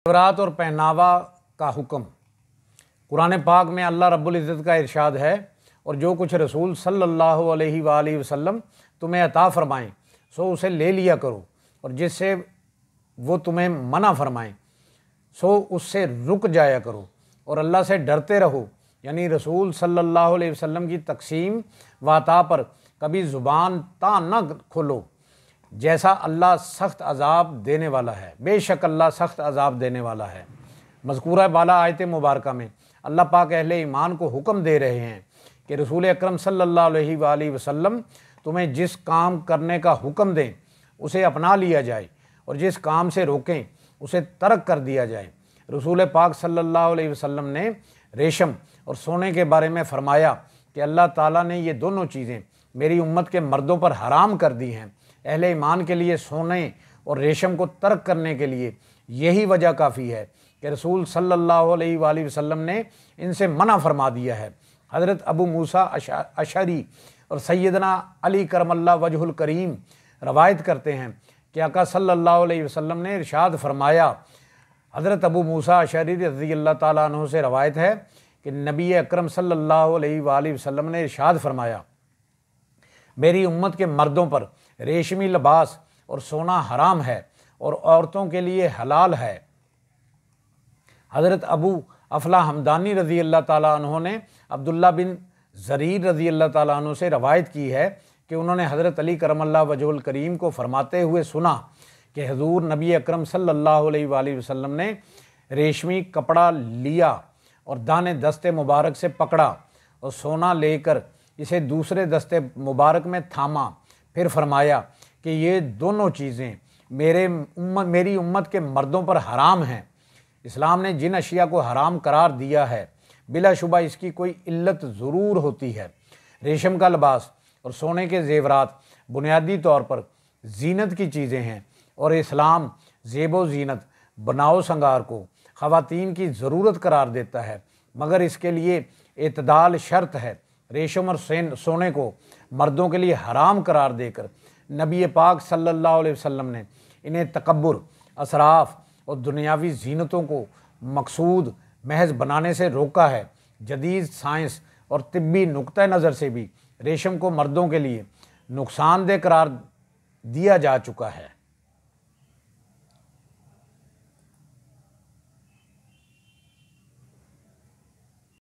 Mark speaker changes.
Speaker 1: ज़ेवरात और पहनावा का हुक्म। कुरान पाक में अल्लाह रब्बुल इज़्ज़त का इरशाद है, और जो कुछ रसूल सल्लल्लाहु अलैहि वसल्लम तुम्हें अता फ़रमाएँ सो उसे ले लिया करो, और जिससे वो तुम्हें मना फ़रमाएँ सो उससे रुक जाया करो, और अल्लाह से डरते रहो। यानी रसूल सल्लल्लाहु अलैहि वसल्लम की तकसीम व अता पर कभी ज़ुबान ता न खोलो, जैसा अल्लाह सख्त अज़ाब देने वाला है। बेशक अल्लाह सख्त अज़ाब देने वाला है। मज़कूरा बाला आयत मुबारक में अल्लाह पाक अहले ईमान को हुक्म दे रहे हैं कि रसूल अकरम सल्लल्लाहु अलैहि वसल्लम तुम्हें जिस काम करने का हुक्म दें उसे अपना लिया जाए, और जिस काम से रोकें उसे तर्क कर दिया जाए। रसूल पाक सल्लल्लाहु अलैहि वसल्लम ने रेशम और सोने के बारे में फ़रमाया कि अल्लाह ताला ने ये दोनों चीज़ें मेरी उम्मत के मर्दों पर हराम कर दी हैं। अहले ईमान के लिए सोने और रेशम को तर्क करने के लिए यही वजह काफ़ी है कि रसूल सल्लल्लाहु अलैहि वसल्लम ने इनसे मना फरमा दिया है। हज़रत अबू मूसा अशरी और सैयदना अली करमल्ला वजहुल करीम रवायत करते हैं कि आका सल्लल्लाहु अलैहि वसल्लम ने इरशाद फरमाया। हज़रत अबू मूसा अशरी रज़ी अल्लाह ताला अन्हु से रवायत है कि नबी अकरम सल्लल्लाहु अलैहि वसल्लम ने इरशाद फरमाया, मेरी उम्मत के मर्दों पर रेशमी लिबास और सोना हराम है और औरतों के लिए हलाल है। हज़रत अबू अफला हमदानी रज़ी अल्लाह ताला अन्हु ने अब्दुल्ला बिन ज़रीर रज़ी अल्लाह ताला अन्हु से रवायत की है कि उन्होंने हज़रत अली करमल्ला वजहुल करीम को फरमाते हुए सुना कि हुज़ूर नबी अकरम सल्लल्लाहु अलैहि वसल्लम ने रेशमी कपड़ा लिया और दाने दस्ते मुबारक से पकड़ा और सोना लेकर इसे दूसरे दस्ते मुबारक में थामा। फिर फरमाया कि ये दोनों चीज़ें मेरी उम्मत के मर्दों पर हराम हैं। इस्लाम ने जिन अशिया को हराम करार दिया है बिलाशुबा इसकी कोई इल्लत ज़रूर होती है। रेशम का लिबास और सोने के ज़ेवरात बुनियादी तौर पर जीनत की चीज़ें हैं, और इस्लाम ज़ेबो ज़ीनत बनाओ संगार को ख़वातीन की ज़रूरत करार देता है, मगर इसके लिए एतदाल शर्त है। रेशम और सोने को मर्दों के लिए हराम करार देकर नबी पाक सल्लल्लाहु अलैहि वसल्लम ने इन्हें तकब्बुर, असराफ और दुनियावी जीनतों को मकसूद महज बनाने से रोका है। जदीद साइंस और तिब्बी नुक्ता नज़र से भी रेशम को मर्दों के लिए नुकसानदेह करार दिया जा चुका है।